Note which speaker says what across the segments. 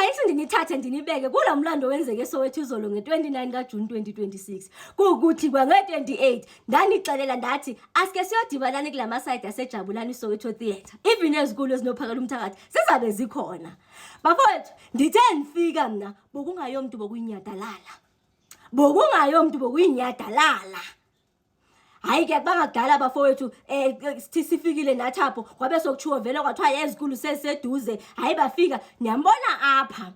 Speaker 1: khayisi ndinithathe ndinibeke kula mlando wenzeke eSoweto izolo nge-29 kaJuni 2026 kukuthi kwange-28 ndanixelela ndathi asike siyodibanani kula masayidi asejabulani Soweto Theatre even ezikulu ezinophakela umthakathi sizabe zikhona. Bafowethu ndithe ndifika mna bokungayomntu bokuyinyadalala bokuyinyadalala. Hayi ke bangakudala bafowethu sithi sifikile nathi apho kwabe sokutshiwo vele kwathiwa ezikulu seseduze. Hayi bafika niyambona apha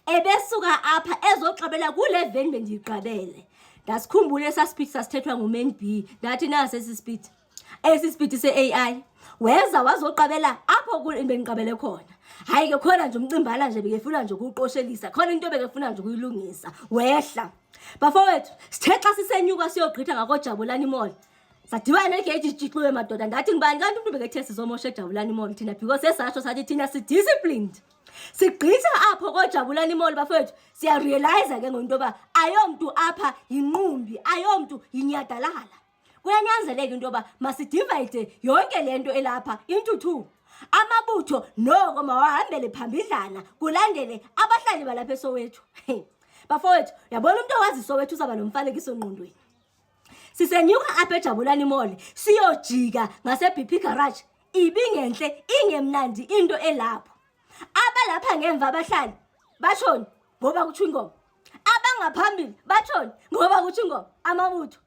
Speaker 1: ebesuka apha ezoxabela kule veni bendiyiqabele. Ndasikhumbule esa speech sasithethwa nguMan B ndathi nasi esi speech se-AI weza wazoqabela apho beniqabele khona. Hayi ke khona nje umcimbala nje bekefuna nje ukuqoshelisa khona into bekefuna nje ukuyilungisa wehla. Bafowethu sithe xa sisenyuka siyogqitha ngakojabulani mall sadibana egeji ijixuwe madoda ndathi ngibani kanti umuntu bekethe sizomosha ejabulani mall thina because sesasho sathi thina si-disciplined sigqitha apho kojabulani mall. Bafowethu siyarealize ke ngento yoba ayomntu apha yinqumbi ayomntu yinyadalala. Kuyanyanzeleka into yoba masidivayide yonke le nto elapha into two. Amabutho noko mawahambele phambidlana kulandele abahlali balapha eSoweto. Bafowethu yabona umuntu owazi Soweto uzaba nomfanekiso ngqondweni. Sisenyuka apha ejabulani mall siyojika ngase-BP garage ibingenhle ingemnandi into elapho. Abalapha ngemva abahlali bashoni ngoba kutsho ingoma. Abangaphambili bashoni ngoba kutsho ingoma. Amabutho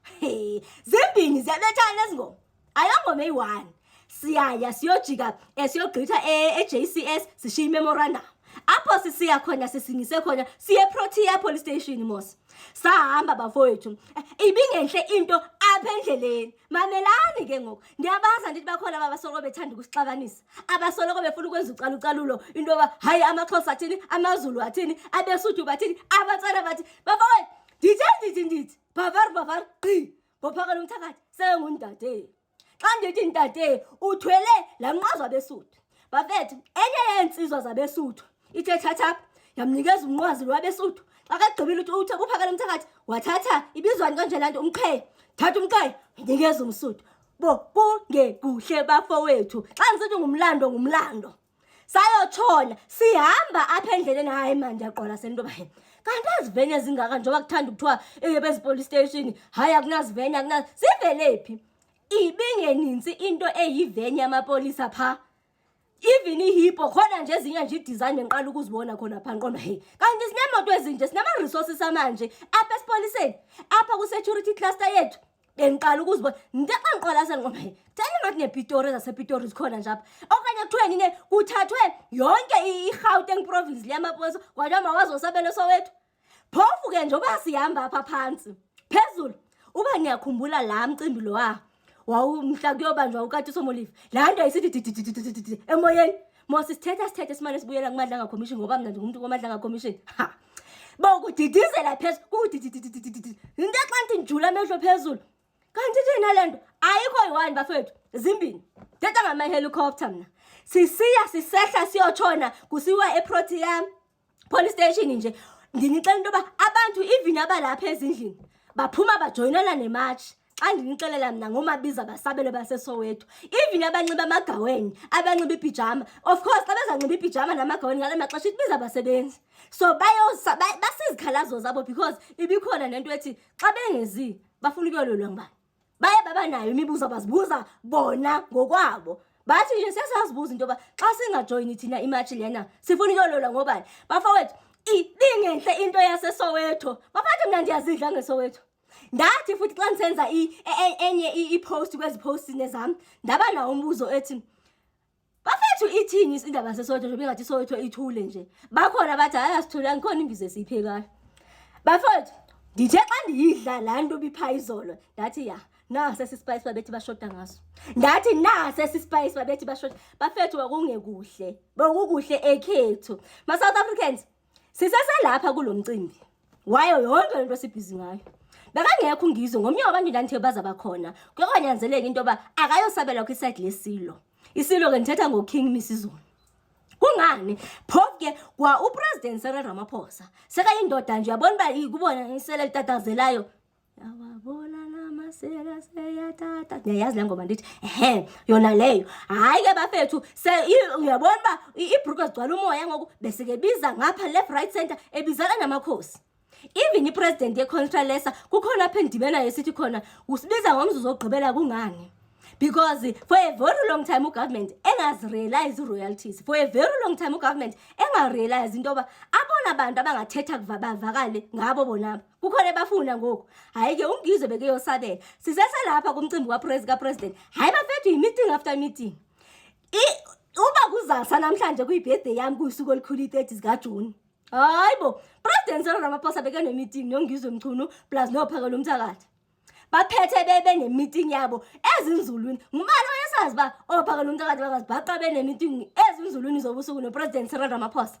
Speaker 1: zimbini ziyabethana lezi ngoma ayongoma eyi-1. Siyaya siyojika siyogqitha e-JCS sishiya imemorandum. Apho sisiya khona sisingise khona siye Protea police station mos. Sahamba bafowethu ibingenhle into apha endleleni. Mamelani ke ngoku ndiyabaza ndithi bakhona abasoloko bethanda ukusixabanisa abasoloko befuna ukwenza ucalucalulo into yoba hayi amaXhosa athini amaZulu athini abeSuthu bathini abatswana bathi. Bafowethu ndithi bhavar qi bophakela umthakathi sengundade. Xa ndithi ndade uthwele la mnqazwa beSuthu. Bafethu enye yensizwa zabeSuthu ithe thatha yamnikeza umnqwazi lwabeSuthu. Xa kagqibile uthi uphakela umthakathi wathatha ibizwani kanje lanto umqhele thatha umqhele nikeza umSuthu. Kungekuhle bafowethu xa ngisithi ngumlando sayotshona sihamba apha endleleni. Hayi manje ndiyaqola sento baye kanti azivene ezingaka njengoba kuthanda ukuthiwa bezi police station hayi akunazivene akunazi zivelephi. Ibingeninzi into eyiveni yamapolisa pha. Even ihipo khona nje ezinye nje idesign enqala ukuzibona khona pha nqondo kanti sinemoto ezinje sinama-resources amanje apha esipoliseni apha ku-security cluster yethu bengiqala ukuzibona ntexa ngiqola senqondo thani ngathi nePitori zasePitori zikhona nje apha okanye kuthiweni kuthathwe yonke i-Gauteng province liyamapolisa kwathiwa mawazosabela eSoweto. Phofu ke njengoba sihamba apha phantsi phezulu uba niyakhumbula laa mcimbi lowa wawumhla kuyobanjwa uKatiso Molive laa nto ayisithi emoyeni mosisithetha simane sibuyela kuMadlanga Commission ngoba mna ndingumuntu kwaMadlanga Commission. Bokudidizela phezulu kudidididididi into xa ndithi ndijula amehlo phezulu kanti thina le nto ayikho yi-1 bafethu zimbini thetha ngama-helicopter mna sisiya sisehla siyotshona kusiwa eProtea police station nje. Ndinixela into yoba abantu even abalapha ezindlini baphuma bajoyinana nematch. Xa ndinixelela mna ngomabiza basabele baseSoweto even abanxiba amagaweni abanxiba ipijama. Of course xa bezanxiba ipijama namagaweni ngale maxesha ibiza abasebenzi so basizikhalazo zabo because ibikhona nento ethi xa bengezi bafuna ukuyololwa ngubani baye babanayo imibuzo bazibuza bona ngokwabo. Bathi nje siyasazibuza into yoba xa singajoyini thina imatch lena sifuna ukuyololwa ngobani. Bafowethu ibingenhle into yaseSoweto. Bafowethu mna ndiyazidla ngeSoweto. Ndathi futhi xa ndisenza enye i-post kwezi posts nezam ndaba nawo umbuzo ethi bafethu ithini indaba yaseSoweto nje bengathi iSoweto ithule nje. Bakhona bathi hayi asithule ngikhona imbizo esiyiphekayo. Bafethu ndithe xa ndiyidla laa nto bipha izolo ndathi ya nasi esispice babethi bashoda ngaso. Ndathi nasi esispice babethi bashoda. Bafethu bokukuhle ekhethu. Ma-South Africans siseselapha kulo mcimbi wayo yonke lento sibhizi ngayo. Bekangekho ungizwe ngomnye wabantu ndandithe baza bakhona kuyokanyanzeleka into yoba akayosabela kwisayidi lesilo. Isilo ke ndithetha ngoKing Misizulu. Kungani phofu ke kwa uPresident Cyril Ramaphosa sekayindoda nje yabona uba kubona isele litatazelayo yawabona seyatata niyayazi le ngoma ndithi yona leyo hayi ke bafethu uyabona ba ibruku ezigcwala umoya ngoku bese ke biza ngapha left right center ebizana namakhosi even ipresident yeContralesa kukhona apha endibena yesithi khona usibiza ngomzuzu ogqibela kungani because for a very long time ugovernment engazirealize royalties for a very long time ugovernment engarealize into ba abona abantu abangathetha bavakale ngabo bonaba kukhona bafuna ngoku hayi ke ungizwe beke yosabela siseselapha kumcimbi kapresident hayi bafethu meeting after meeting uba kuzasa namhlanje kuyibirthday yami kuyisuku olikhulu 30 zikaJune hayibo president Cyril Ramaphosa beke ne meeting nongizwe Mchunu plus nophakela umthakathi baphethe bebe ne-meeting yabo ezinzulwini ngubani oyasazi ba ophakela umthakathi bakazibhaqa bene-meeting ezinzulwini zobusuku nopresident Cyril Ramaphosa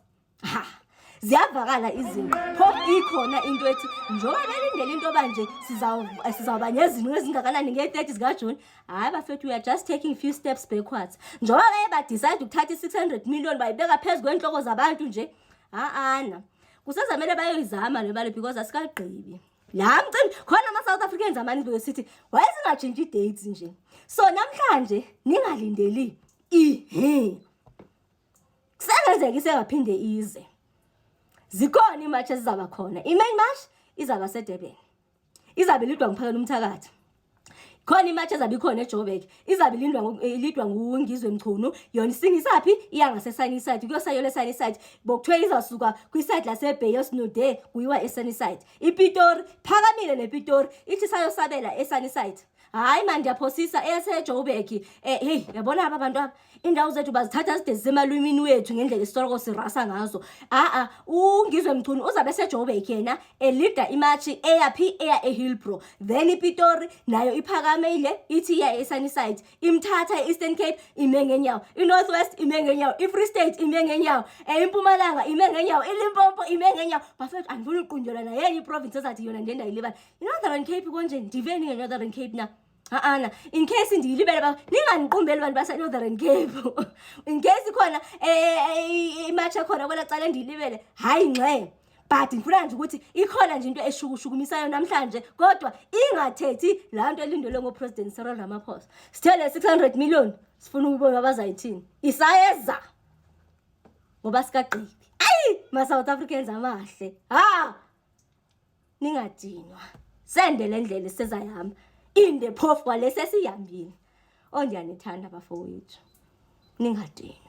Speaker 1: ziyavakala izinto phofu ikhona into ethi njengoba belindele into banje sizawuba nezinto ezingakanani nge-30 zikaJune hayi bafethu we are just taking few steps backwards njengoba badecide ukuthatha i-600 million bayibeka phezu kwenhloko zabantu nje ana kusezamele bayoyizama le mali because asikagqibi la mcimbi khona ama-South Africans amani besithi wayesingajintshi i-dates nje so namhlanje ningalindeli kusengenzeka isengaphinde ize zikhona imatch ezizaba khona i-main match izaba seDurban izabe lidwa nguphakela umthakathi khona imatch ezabe ikhona eJoburg izabe lidwa ngungizwe Mchunu yona isingisaphi iyangase Sunnyside kuyosayo le Sunnyside bokuthiwa izasuka kwiside lase-Bay of Snoode kuyiwa eSunnyside iPitori phakamile nePitori ithi sayosabela eSunnyside hayi manje ndiyaphosisa eyaseJoburg hey yabona abantu aba indawo zethu bazithatha zide zisemalwimini wethu ngendlela isitoroko sirasa ngazo ungizwe Mchunu uzabe eseJoburg yena elida imatch eyaphi eya eHillbrow then iPitori nayo iphakamile ithi iya eSunnyside imthatha eEastern Cape ime ngenyawo iNorth West ime ngenyawo iFree State ime ngenyawo eMpumalanga ime ngenyawo iLimpopo ime ngenyawo bafethu andifuna uqunjelwa na yenye iprovince ezathi yona ndenda yilibala iNorthern Cape konje ndiveni ngeNorthern Cape na in case ndiyilibele ba ninganiqumbeli abantu base Northern Cape in case khona imatch khona kwela cala ndiyilibele hayi ngxe but ngifuna nje ukuthi ikhona nje into eshukushukumisayo namhlanje kodwa ingathethi la nto elindelwe ngopresident Cyril Ramaphosa sithele 600 million sifuna ukubona abazayithini isayeza ngoba sikagqibi ma South Africans amahle ningadinwa sendele ndlela sezayihamba inde phofu kwalesi esihambile ondiyanithanda bafowethu ningadinwa